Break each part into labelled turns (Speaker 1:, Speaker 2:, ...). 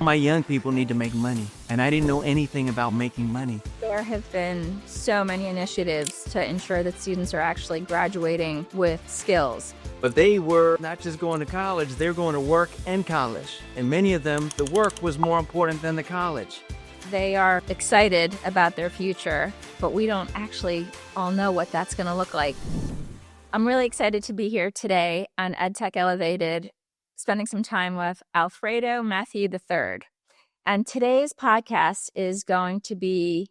Speaker 1: My young people need to make money, and I didn't know anything about making money.
Speaker 2: There have been so many initiatives to ensure that students are actually graduating with skills.
Speaker 1: But they were not just going to college, they're going to work and college. And many of them, the work was more important than the college.
Speaker 2: They are excited about their future, but we don't actually all know what that's going to look like. I'm really excited to be here today on EdTech Elevated, spending some time with Alfredo Mathew III. And today's podcast is going to be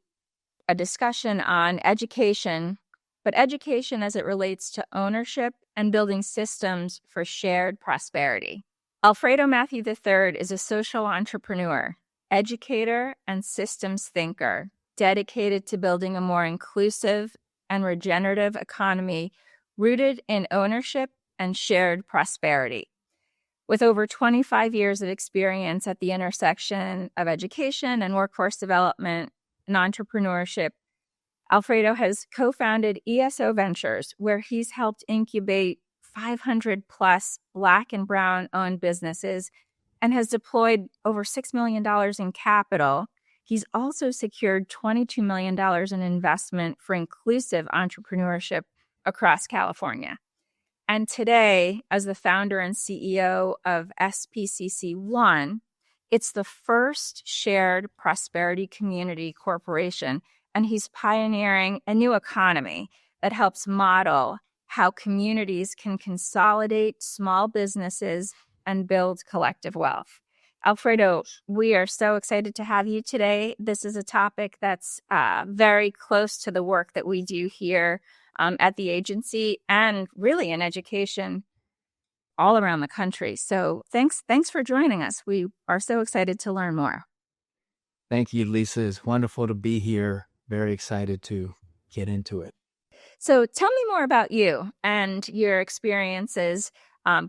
Speaker 2: a discussion on education, but education as it relates to ownership and building systems for shared prosperity. Alfredo Mathew III is a social entrepreneur, educator, and systems thinker, dedicated to building a more inclusive and regenerative economy rooted in ownership and shared prosperity. With over 25 years of experience at the intersection of education and workforce development and entrepreneurship, Alfredo has co-founded ESO Ventures, where he's helped incubate 500 plus Black and Brown owned businesses and has deployed over $6 million in capital. He's also secured $22 million in investment for inclusive entrepreneurship across California. And today, as the founder and CEO of SPCC.1, it's the first shared prosperity community corporation, and he's pioneering a new economy that helps model how communities can consolidate small businesses and build collective wealth. Alfredo, we are so excited to have you today. This is a topic that's very close to the work that we do here at the agency and really in education all around the country. So thanks for joining us. We are so excited to learn more.
Speaker 1: Thank you, Lisa. It's wonderful to be here. Very excited to get into it.
Speaker 2: So tell me more about you and your experiences,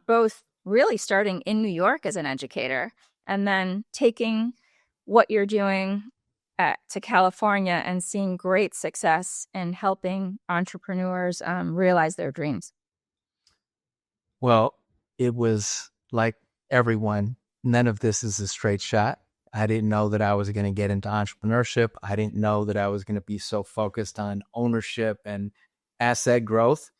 Speaker 2: both really starting in New York as an educator and then taking what you're doing to California and seeing great success in helping entrepreneurs realize their dreams.
Speaker 1: Well, it was like everyone, none of this is a straight shot. I didn't know that I was going to get into entrepreneurship. I didn't know that I was going to be so focused on ownership and asset growth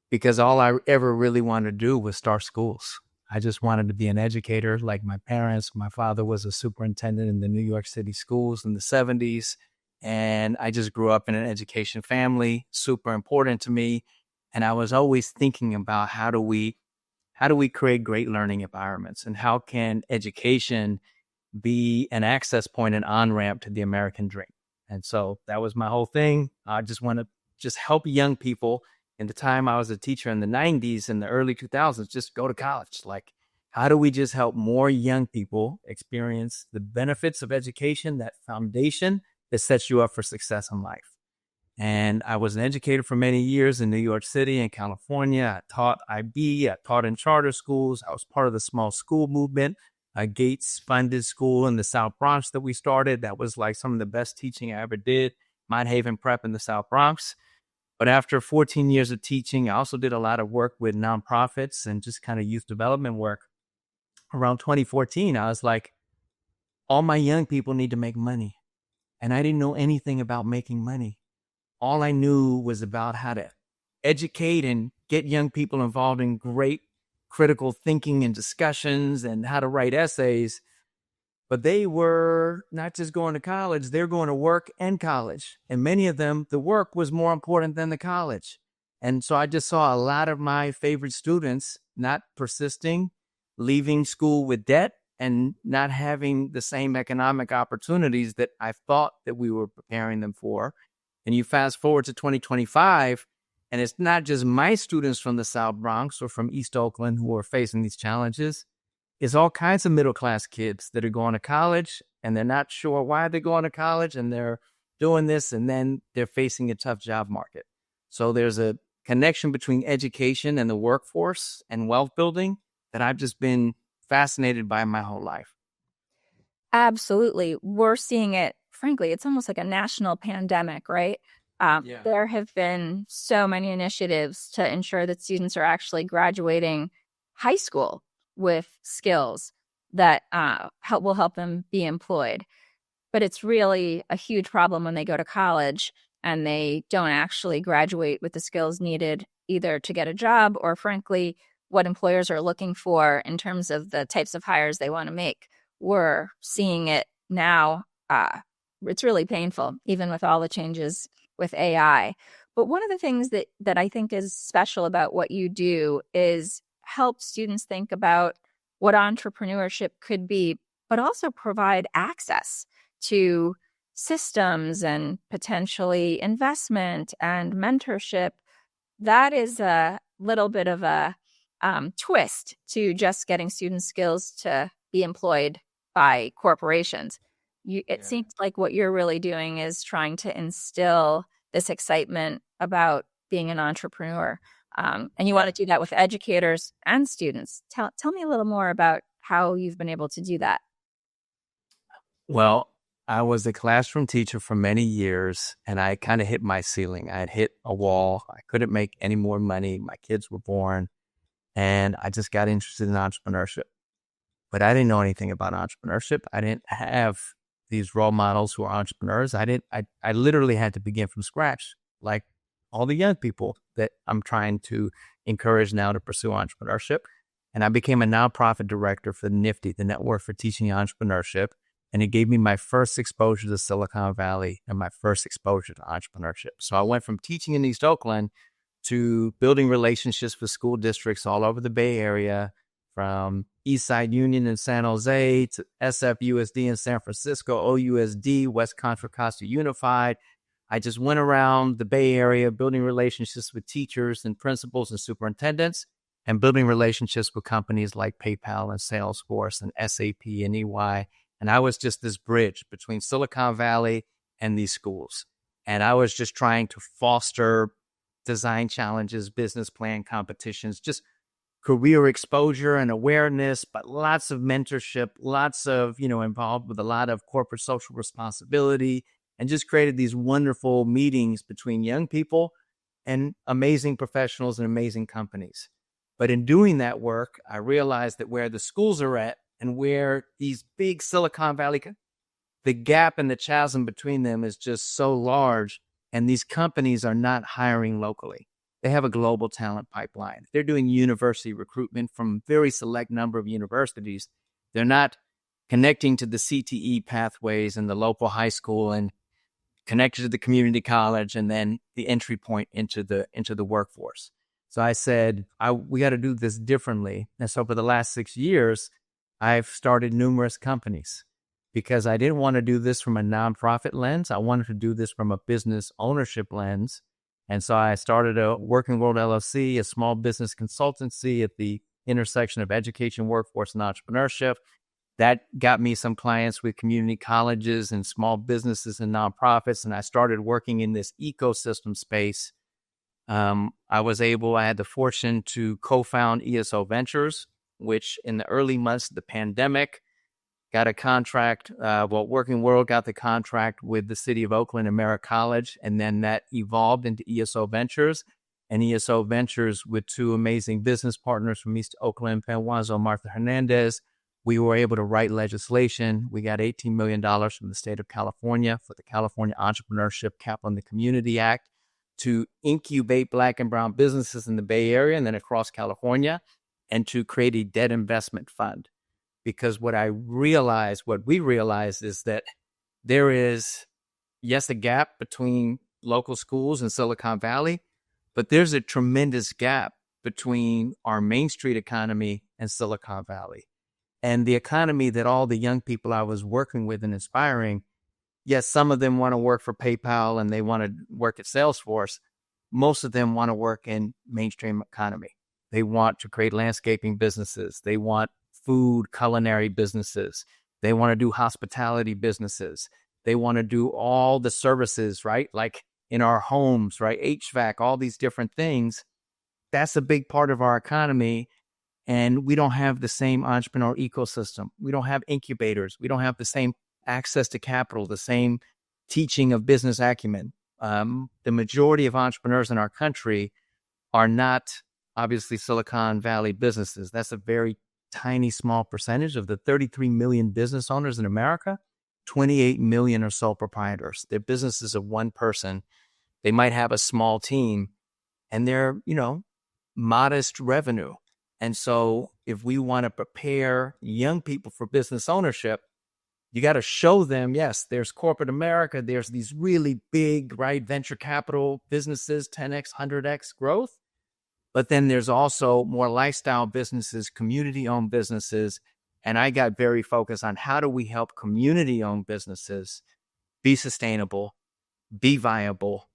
Speaker 1: because all I ever really wanted to do was start schools. I just wanted to be an educator like my parents. My father was a superintendent in the New York City schools in the 70s. And I just grew up in an education family, super important to me. And I was always thinking about how do we create great learning environments and how can education be an access point and on-ramp to the American dream. And so that was my whole thing. I just want to help young people. In the time I was a teacher in the 90s and the early 2000s, just go to college. Like, how do we just help more young people experience the benefits of education, that foundation that sets you up for success in life? And I was an educator for many years in New York City and California. I taught IB, I taught in charter schools. I was part of the small school movement, a Gates-funded school in the South Bronx that we started. That was like some of the best teaching I ever did, Mount Haven Prep in the South Bronx. But after 14 years of teaching, I also did a lot of work with nonprofits and just kind of youth development work. Around 2014, I was like, all my young people need to make money. And I didn't know anything about making money. All I knew was about how to educate and get young people involved in great critical thinking and discussions and how to write essays. But they were not just going to college, they're going to work and college. And many of them, the work was more important than the college. And so I just saw a lot of my favorite students not persisting, leaving school with debt, and not having the same economic opportunities that I thought that we were preparing them for. And you fast forward to 2025, and it's not just my students from the South Bronx or from East Oakland who are facing these challenges. It's all kinds of middle-class kids that are going to college and they're not sure why they're going to college and they're doing this and then they're facing a tough job market. So there's a connection between education and the workforce and wealth building that I've just been fascinated by my whole life.
Speaker 2: Absolutely. We're seeing it, frankly, it's almost like a national pandemic, right? There have been so many initiatives to ensure that students are actually graduating high school with skills that will help them be employed. But it's really a huge problem when they go to college and they don't actually graduate with the skills needed either to get a job or, frankly, what employers are looking for in terms of the types of hires they want to make. We're seeing it now. It's really painful, even with all the changes with AI. But one of the things that I think is special about what you do is help students think about what entrepreneurship could be, but also provide access to systems and potentially investment and mentorship. That is a little bit of a twist to just getting student skills to be employed by corporations. It seems like what you're really doing is trying to instill this excitement about being an entrepreneur. And you want to do that with educators and students. Tell me a little more about how you've been able to do that.
Speaker 1: Well, I was a classroom teacher for many years, and I kind of hit my ceiling. I had hit a wall. I couldn't make any more money. My kids were born, and I just got interested in entrepreneurship. But I didn't know anything about entrepreneurship. I didn't have these role models who are entrepreneurs. I literally had to begin from scratch, like all the young people that I'm trying to encourage now to pursue entrepreneurship. And I became a nonprofit director for NIFTY, the Network for Teaching Entrepreneurship. And it gave me my first exposure to Silicon Valley and my first exposure to entrepreneurship. So I went from teaching in East Oakland to building relationships with school districts all over the Bay Area, from Eastside Union in San Jose to SFUSD in San Francisco, OUSD, West Contra Costa Unified. I just went around the Bay Area building relationships with teachers and principals and superintendents, and building relationships with companies like PayPal and Salesforce and SAP and EY. And I was just this bridge between Silicon Valley and these schools. And I was just trying to foster design challenges, business plan competitions, just career exposure and awareness, but lots of mentorship, lots of, involved with a lot of corporate social responsibility, and just created these wonderful meetings between young people and amazing professionals and amazing companies. But in doing that work, I realized that where the schools are at and where these big Silicon Valley, the gap and the chasm between them is just so large, and these companies are not hiring locally. They have a global talent pipeline. They're doing university recruitment from a very select number of universities. They're not connecting to the CTE pathways in the local high school and connected to the community college and then the entry point into the workforce. So I said, we got to do this differently. And so for the last 6 years, I've started numerous companies because I didn't want to do this from a nonprofit lens. I wanted to do this from a business ownership lens. And so I started a Working World LLC, a small business consultancy at the intersection of education, workforce, and entrepreneurship. That got me some clients with community colleges and small businesses and nonprofits. And I started working in this ecosystem space. I had the fortune to co-found ESO Ventures, which in the early months of the pandemic got a contract. Working World got the contract with the city of Oakland and Merritt College, and then that evolved into ESO Ventures. And ESO Ventures, with two amazing business partners from East Oakland, Penwazo, Martha Hernandez, we were able to write legislation. We got $18 million from the state of California for the California Entrepreneurship Capital in the Community Act to incubate Black and brown businesses in the Bay Area and then across California, and to create a debt investment fund. Because what we realized is that there is, yes, a gap between local schools in Silicon Valley, but there's a tremendous gap between our Main Street economy and Silicon Valley. And the economy that all the young people I was working with and inspiring, yes, some of them want to work for PayPal and they want to work at Salesforce. Most of them want to work in mainstream economy. They want to create landscaping businesses. They want food, culinary businesses. They want to do hospitality businesses. They want to do all the services, right? Like in our homes, right? HVAC, all these different things. That's a big part of our economy. And we don't have the same entrepreneur ecosystem. We don't have incubators. We don't have the same access to capital, the same teaching of business acumen. The majority of entrepreneurs in our country are not obviously Silicon Valley businesses. That's a very tiny, small percentage of the 33 million business owners in America. 28 million are sole proprietors. They're businesses of one person. They might have a small team and they're, modest revenue. And so if we want to prepare young people for business ownership, you got to show them, yes, there's corporate America. There's these really big, right, venture capital businesses, 10x, 100x growth. But then there's also more lifestyle businesses, community-owned businesses. And I got very focused on how do we help community-owned businesses be sustainable, be viable.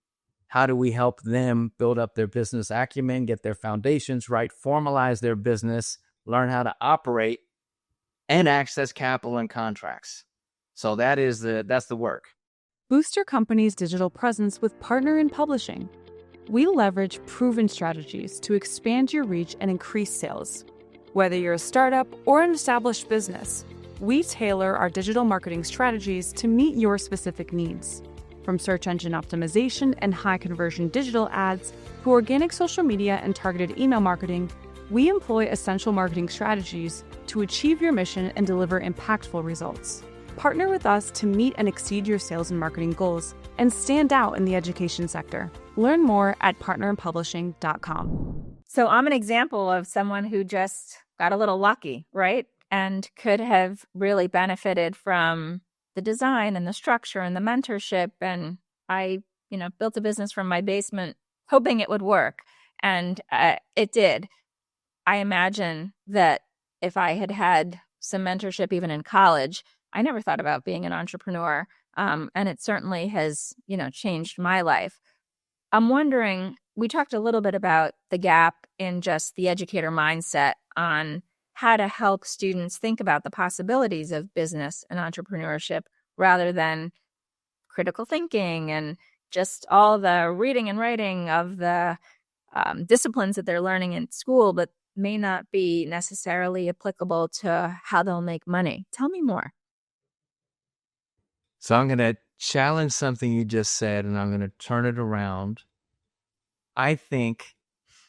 Speaker 1: How do we help them build up their business acumen, get their foundations right, formalize their business, learn how to operate, and access capital and contracts? So that's the work.
Speaker 3: Boost your company's digital presence with Partner in Publishing. We leverage proven strategies to expand your reach and increase sales. Whether you're a startup or an established business, we tailor our digital marketing strategies to meet your specific needs. From search engine optimization and high conversion digital ads to organic social media and targeted email marketing, we employ essential marketing strategies to achieve your mission and deliver impactful results. Partner with us to meet and exceed your sales and marketing goals and stand out in the education sector. Learn more at partnerinpublishing.com.
Speaker 2: So I'm an example of someone who just got a little lucky, right? And could have really benefited from the design and the structure and the mentorship. And I, built a business from my basement hoping it would work. And it did. I imagine that if I had had some mentorship even in college, I never thought about being an entrepreneur. And it certainly has, changed my life. I'm wondering, we talked a little bit about the gap in just the educator mindset on how to help students think about the possibilities of business and entrepreneurship rather than critical thinking and just all the reading and writing of the disciplines that they're learning in school, but may not be necessarily applicable to how they'll make money. Tell me more.
Speaker 1: So I'm going to challenge something you just said, and I'm going to turn it around. I think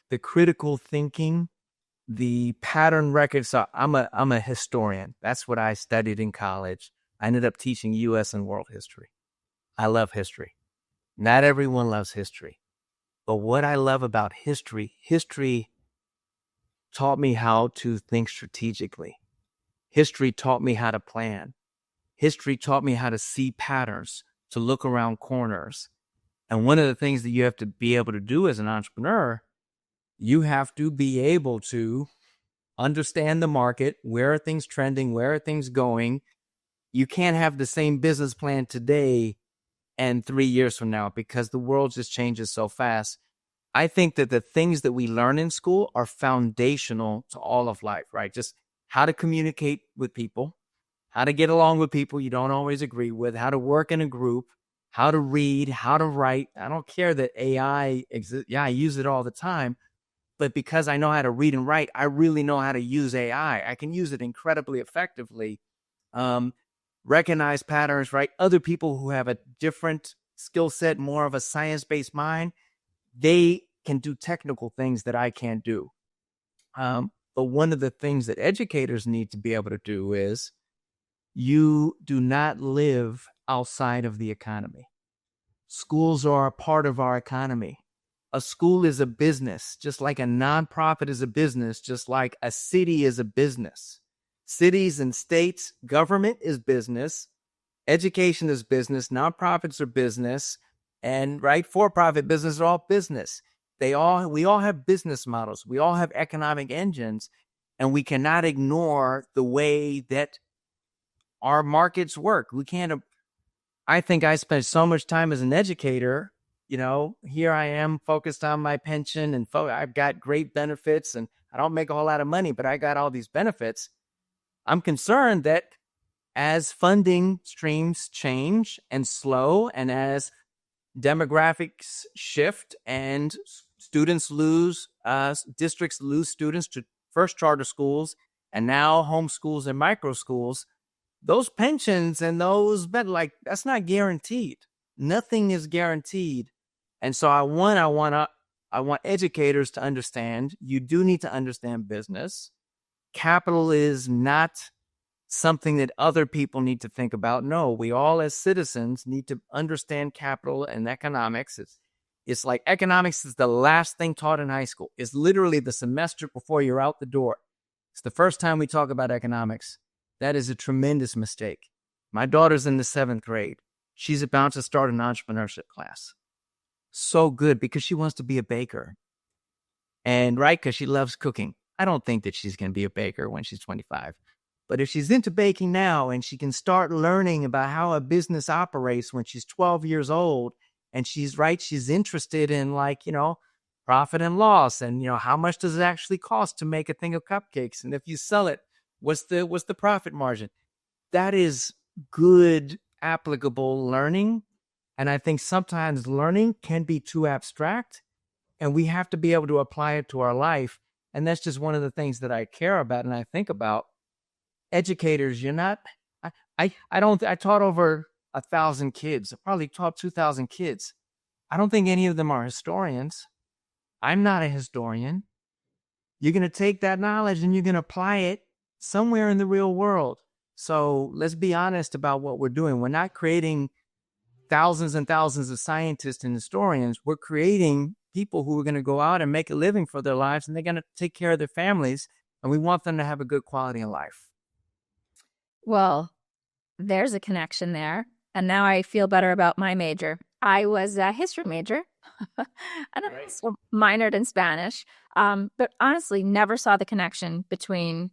Speaker 1: the critical thinking, the pattern record. So I'm a historian. That's what I studied in college. I ended up teaching U.S. and world history. I love history. Not everyone loves history. But what I love about history taught me how to think strategically. History taught me how to plan. History taught me how to see patterns, to look around corners. And one of the things that you have to be able to do as an entrepreneur, you have to be able to understand the market. Where are things trending? Where are things going? You can't have the same business plan today and 3 years from now because the world just changes so fast. I think that the things that we learn in school are foundational to all of life, right? Just how to communicate with people, how to get along with people you don't always agree with, how to work in a group, how to read, how to write. I don't care that AI exists. Yeah, I use it all the time. But because I know how to read and write, I really know how to use AI. I can use it incredibly effectively. Recognize patterns, right? Other people who have a different skill set, more of a science-based mind, they can do technical things that I can't do. But one of the things that educators need to be able to do is you do not live outside of the economy. Schools are a part of our economy. A school is a business, just like a nonprofit is a business, just like a city is a business. Cities and states, government is business. Education is business. Nonprofits are business. And right, for-profit business are all business. We all have business models. We all have economic engines, and we cannot ignore the way that our markets work. I think I spent so much time as an educator. Here I am focused on my pension and I've got great benefits and I don't make a whole lot of money, but I got all these benefits. I'm concerned that as funding streams change and slow and as demographics shift and students districts lose students to first charter schools and now home schools and micro schools, those pensions and that's not guaranteed. Nothing is guaranteed. And so I want educators to understand you do need to understand business. capital is not something that other people need to think about. No, we all as citizens need to understand capital and economics. It's like economics is the last thing taught in high school. It's literally the semester before you're out the door. It's the first time we talk about economics. That is a tremendous mistake. My daughter's in the 7th grade. She's about to start an entrepreneurship class. So good, because she wants to be a baker. And right, because she loves cooking. I don't think that she's going to be a baker when she's 25. But if she's into baking now and she can start learning about how a business operates when she's 12 years old, and she's interested in profit and loss, and how much does it actually cost to make a thing of cupcakes, and if you sell it, what's the profit margin? That is good applicable learning. And I think sometimes learning can be too abstract, and we have to be able to apply it to our life. And that's just one of the things that I care about and I think about. Educators, I taught over 1,000 kids. I probably taught 2,000 kids. I don't think any of them are historians. I'm not a historian. You're going to take that knowledge and you're going to apply it somewhere in the real world. So let's be honest about what we're doing. We're not creating thousands and thousands of scientists and historians. We're creating people who are going to go out and make a living for their lives, and they're going to take care of their families, and we want them to have a good quality of life.
Speaker 2: Well, there's a connection there. And now I feel better about my major. I was a history major. And I also minored in Spanish, but honestly never saw the connection between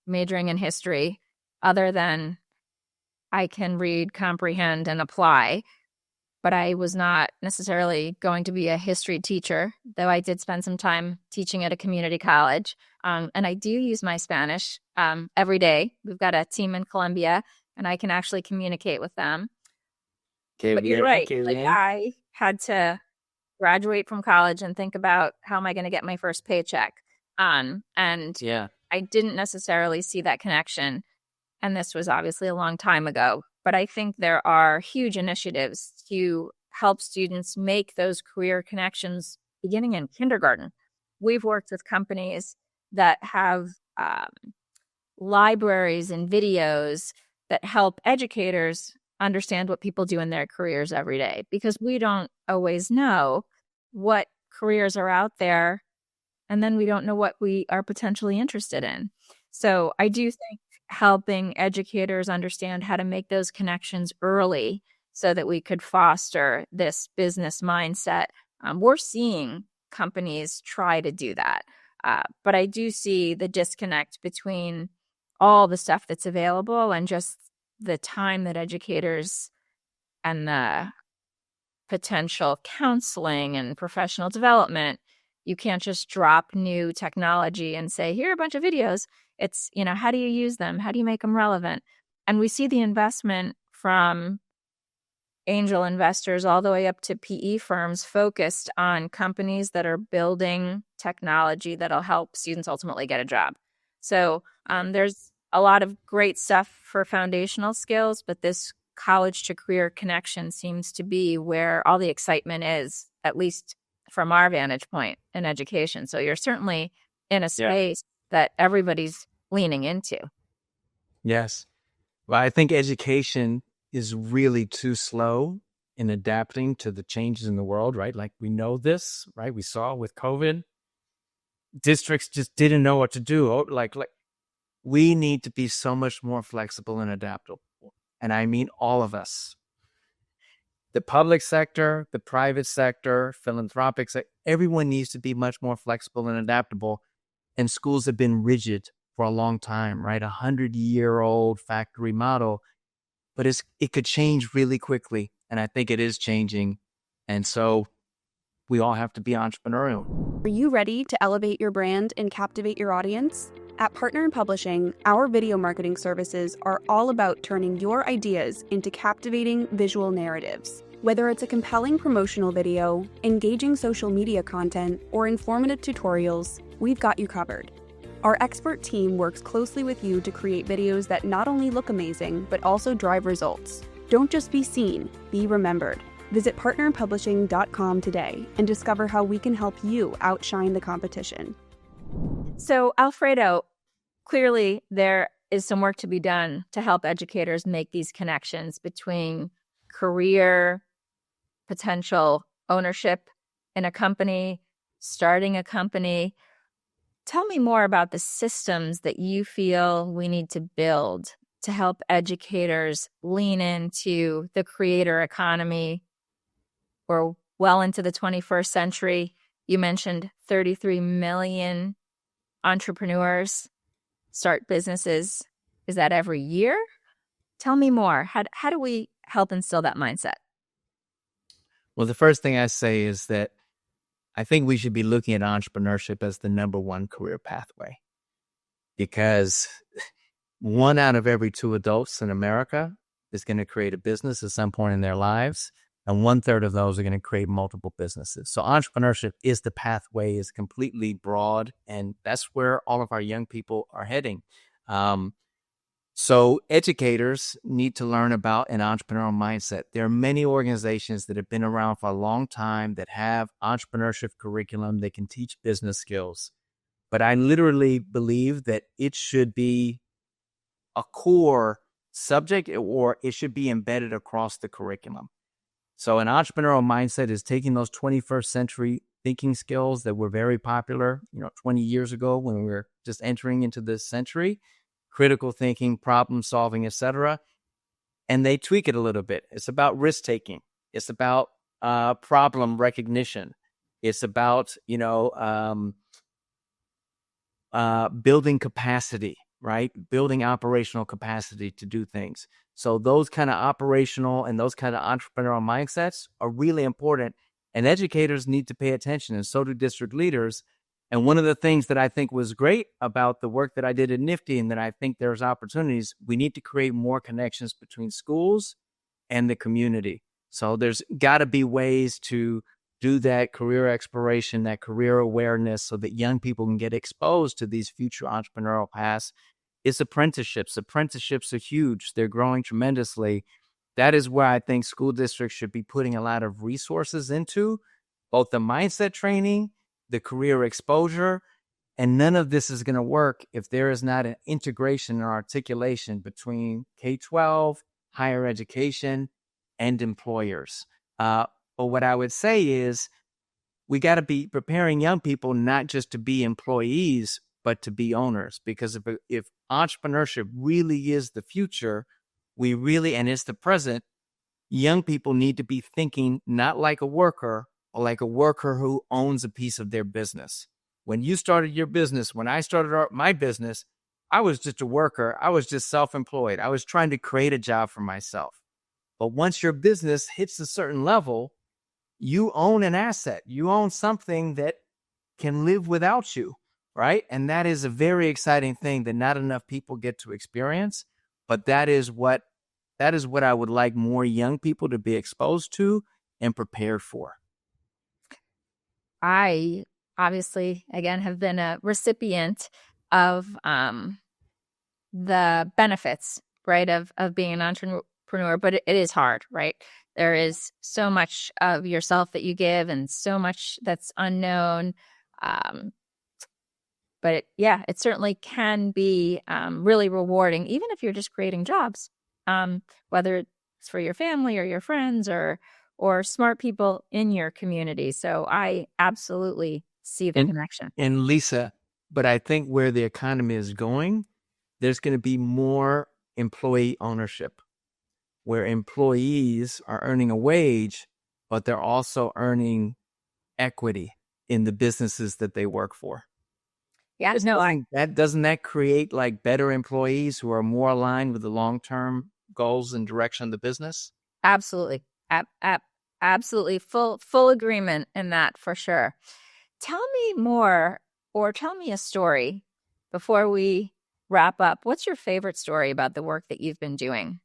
Speaker 2: majoring in history other than I can read, comprehend, and apply. But I was not necessarily going to be a history teacher, though I did spend some time teaching at a community college. And I do use my Spanish every day. We've got a team in Colombia, and I can actually communicate with them. But you're right. I had to graduate from college and think about how am I going to get my first paycheck. And I didn't necessarily see that connection. And this was obviously a long time ago. But I think there are huge initiatives to help students make those career connections beginning in kindergarten. We've worked with companies that have libraries and videos that help educators understand what people do in their careers every day, because we don't always know what careers are out there, and then we don't know what we are potentially interested in. So I do think helping educators understand how to make those connections early so that we could foster this business mindset. We're seeing companies try to do that. But I do see the disconnect between all the stuff that's available and just the time that educators and the potential counseling and professional development. You can't just drop new technology and say, here are a bunch of videos. It's, how do you use them? How do you make them relevant? And we see the investment from angel investors all the way up to PE firms focused on companies that are building technology that'll help students ultimately get a job. So there's a lot of great stuff for foundational skills, but this college to career connection seems to be where all the excitement is, at least from our vantage point in education. So you're certainly in a space that everybody's leaning into.
Speaker 1: Yes. Well, I think education is really too slow in adapting to the changes in the world, right? Like we know this, right? We saw with COVID, districts just didn't know what to do. Like we need to be so much more flexible and adaptable. And I mean all of us. The public sector, the private sector, philanthropic sector, everyone needs to be much more flexible and adaptable. And schools have been rigid for a long time, right? 100-year-old factory model. But it could change really quickly. And I think it is changing. And so we all have to be entrepreneurial.
Speaker 4: Are you ready to elevate your brand and captivate your audience? At Partner in Publishing, our video marketing services are all about turning your ideas into captivating visual narratives. Whether it's a compelling promotional video, engaging social media content, or informative tutorials, we've got you covered. Our expert team works closely with you to create videos that not only look amazing, but also drive results. Don't just be seen, be remembered. Visit partnerinpublishing.com today and discover how we can help you outshine the competition.
Speaker 2: So, Alfredo, clearly there is some work to be done to help educators make these connections between career, potential ownership in a company, starting a company. Tell me more about the systems that you feel we need to build to help educators lean into the creator economy. We're well into the 21st century. You mentioned 33 million entrepreneurs start businesses. Is that every year? Tell me more. How do we help instill that mindset?
Speaker 1: Well, the first thing I say is that I think we should be looking at entrepreneurship as the number one career pathway, because 1 out of every 2 adults in America is going to create a business at some point in their lives, and 1/3 of those are going to create multiple businesses. So entrepreneurship is the pathway, is completely broad, and that's where all of our young people are heading. So educators need to learn about an entrepreneurial mindset. There are many organizations that have been around for a long time that have entrepreneurship curriculum. They can teach business skills. But I literally believe that it should be a core subject, or it should be embedded across the curriculum. So an entrepreneurial mindset is taking those 21st century thinking skills that were very popular, 20 years ago when we were just entering into this century, critical thinking, problem solving, etc., and they tweak it a little bit. It's about risk taking. It's about problem recognition. It's about building capacity, right? Building operational capacity to do things. So those kind of operational and those kind of entrepreneurial mindsets are really important, and educators need to pay attention, and so do district leaders. And one of the things that I think was great about the work that I did at Nifty, and that I think there's opportunities, we need to create more connections between schools and the community. So there's got to be ways to do that career exploration, that career awareness, so that young people can get exposed to these future entrepreneurial paths. It's apprenticeships. Apprenticeships are huge. They're growing tremendously. That is where I think school districts should be putting a lot of resources into, both the mindset training, the career exposure, and none of this is going to work if there is not an integration or articulation between K-12, higher education, and employers. But what I would say is we got to be preparing young people not just to be employees, but to be owners. Because if entrepreneurship really is the future, and it's the present, young people need to be thinking not like a worker, or like a worker who owns a piece of their business. When you started your business, when I started my business, I was just a worker. I was just self-employed. I was trying to create a job for myself. But once your business hits a certain level, you own an asset. You own something that can live without you, right? And that is a very exciting thing that not enough people get to experience. But that is what I would like more young people to be exposed to and prepared for.
Speaker 2: I obviously, again, have been a recipient of the benefits, right, of being an entrepreneur, but it is hard, right? There is so much of yourself that you give and so much that's unknown. But it certainly can be really rewarding, even if you're just creating jobs, whether it's for your family or your friends or smart people in your community. So I absolutely see the connection.
Speaker 1: And Lisa, but I think where the economy is going, there's going to be more employee ownership, where employees are earning a wage, but they're also earning equity in the businesses that they work for.
Speaker 2: Yeah,
Speaker 1: Doesn't that create like better employees who are more aligned with the long-term goals and direction of the business?
Speaker 2: Absolutely. Absolutely. Full agreement in that, for sure. Tell me more, or tell me a story before we wrap up. What's your favorite story about the work that you've been doing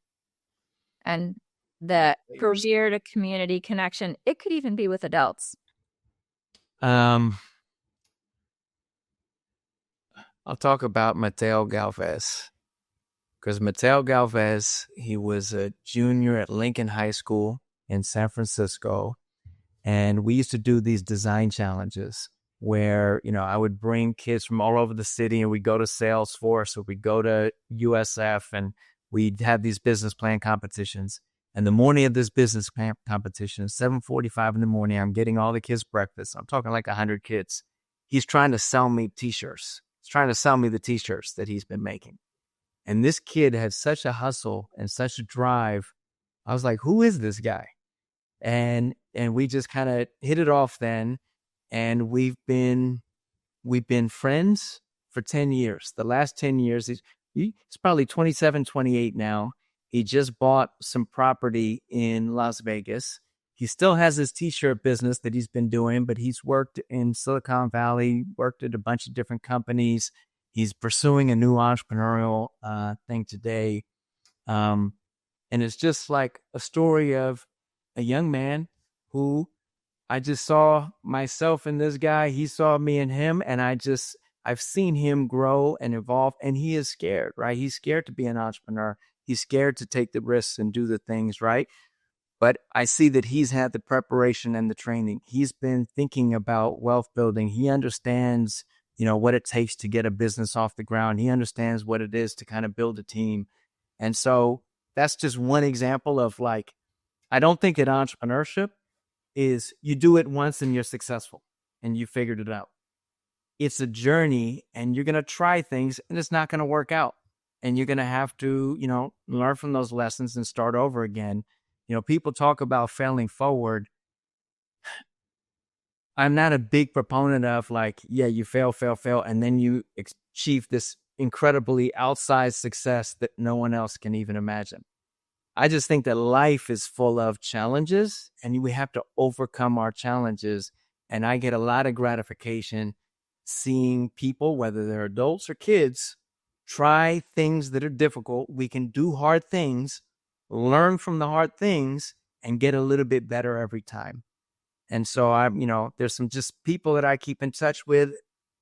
Speaker 2: and the career to community connection? It could even be with adults.
Speaker 1: I'll talk about Mateo Galvez, because Mateo Galvez, he was a junior at Lincoln High School in San Francisco, and we used to do these design challenges. where, I would bring kids from all over the city and we'd go to Salesforce or we'd go to USF and we'd have these business plan competitions. And the morning of this business plan competition, 7:45 in the morning, I'm getting all the kids breakfast. I'm talking like 100 kids. He's trying to sell me t-shirts. He's trying to sell me the t-shirts that he's been making. And this kid had such a hustle and such a drive. I was like, who is this guy? And we just kind of hit it off then. And we've been friends for 10 years. The last 10 years, he's probably 27, 28 now. He just bought some property in Las Vegas. He still has his t-shirt business that he's been doing, but he's worked in Silicon Valley, worked at a bunch of different companies. He's pursuing a new entrepreneurial thing today. And it's just like a story of a young man who I just saw myself in this guy. He saw me in him, and I've seen him grow and evolve, and he is scared, right? He's scared to be an entrepreneur. He's scared to take the risks and do the things, right? But I see that he's had the preparation and the training. He's been thinking about wealth building. He understands, what it takes to get a business off the ground. He understands what it is to kind of build a team. And so that's just one example of like, I don't think that entrepreneurship is you do it once and you're successful and you figured it out. It's a journey and you're going to try things and it's not going to work out. And you're going to have to, learn from those lessons and start over again. People talk about failing forward. I'm not a big proponent of like, yeah, you fail, and then you achieve this incredibly outsized success that no one else can even imagine. I just think that life is full of challenges and we have to overcome our challenges. And I get a lot of gratification seeing people, whether they're adults or kids, try things that are difficult. We can do hard things, learn from the hard things, and get a little bit better every time. And so there's some just people that I keep in touch with,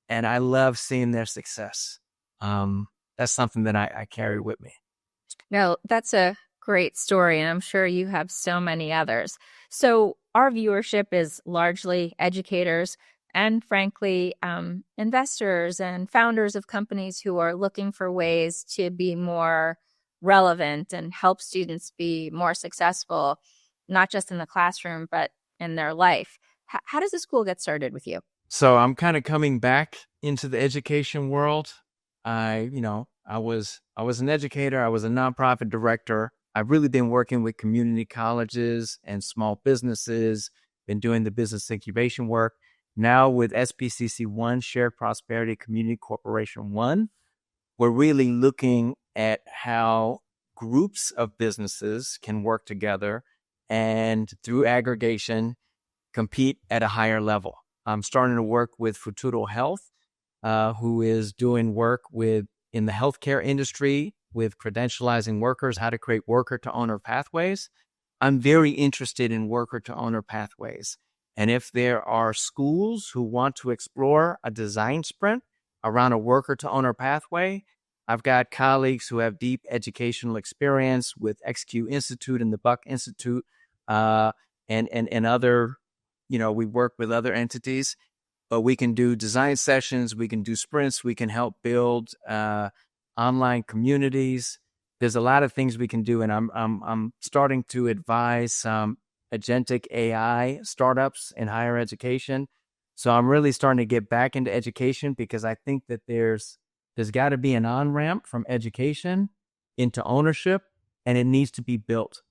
Speaker 1: and I love seeing their success. That's something that I carry with me.
Speaker 2: No, that's a great story, and I'm sure you have so many others. So our viewership is largely educators and frankly, investors and founders of companies who are looking for ways to be more relevant and help students be more successful, not just in the classroom, but in their life. How does the school get started with you?
Speaker 1: So I'm kind of coming back into the education world. I was an educator. I was a nonprofit director. I've really been working with community colleges and small businesses, been doing the business incubation work. Now with SPCC.1, Shared Prosperity Community Corporation 1, we're really looking at how groups of businesses can work together and through aggregation, compete at a higher level. I'm starting to work with Futuro Health, who is doing work in the healthcare industry with credentializing workers, how to create worker-to-owner pathways. I'm very interested in worker-to-owner pathways. And if there are schools who want to explore a design sprint around a worker-to-owner pathway, I've got colleagues who have deep educational experience with XQ Institute and the Buck Institute and other, we work with other entities, but we can do design sessions, we can do sprints, we can help build online communities. There's a lot of things we can do, and I'm starting to advise some agentic AI startups in higher education. So I'm really starting to get back into education because I think that there's got to be an on-ramp from education into ownership, and it needs to be built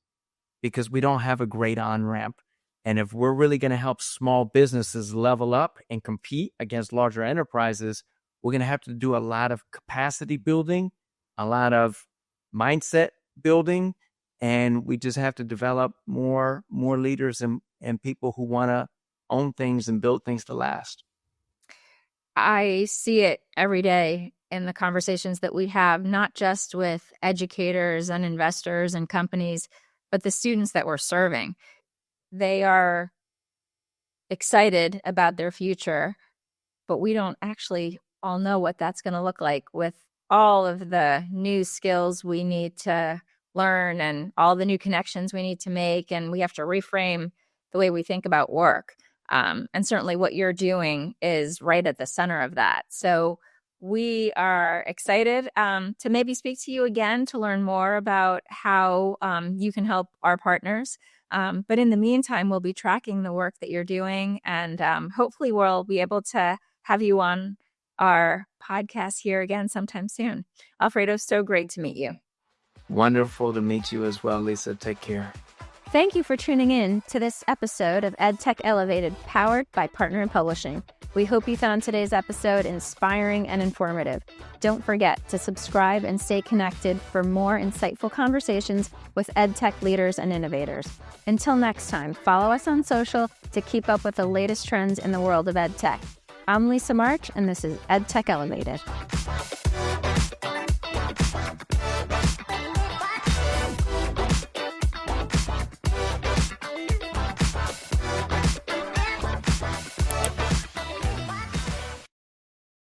Speaker 1: because we don't have a great on-ramp. And if we're really going to help small businesses level up and compete against larger enterprises, we're going to have to do a lot of capacity building, a lot of mindset building, and we just have to develop more leaders and people who want to own things and build things to last.
Speaker 2: I see it every day in the conversations that we have, not just with educators and investors and companies, but the students that we're serving. They are excited about their future, but we don't actually all know what that's going to look like with all of the new skills we need to learn and all the new connections we need to make. And we have to reframe the way we think about work. And certainly what you're doing is right at the center of that. So we are excited to maybe speak to you again to learn more about how you can help our partners. But in the meantime, we'll be tracking the work that you're doing, and hopefully we'll be able to have you on our podcast here again sometime soon. Alfredo, so great to meet you.
Speaker 1: Wonderful to meet you as well, Lisa. Take care.
Speaker 2: Thank you for tuning in to this episode of EdTech Elevated, powered by Partner in Publishing. We hope you found today's episode inspiring and informative. Don't forget to subscribe and stay connected for more insightful conversations with EdTech leaders and innovators. Until next time, follow us on social to keep up with the latest trends in the world of EdTech. I'm Lisa March, and this is EdTech Elevated.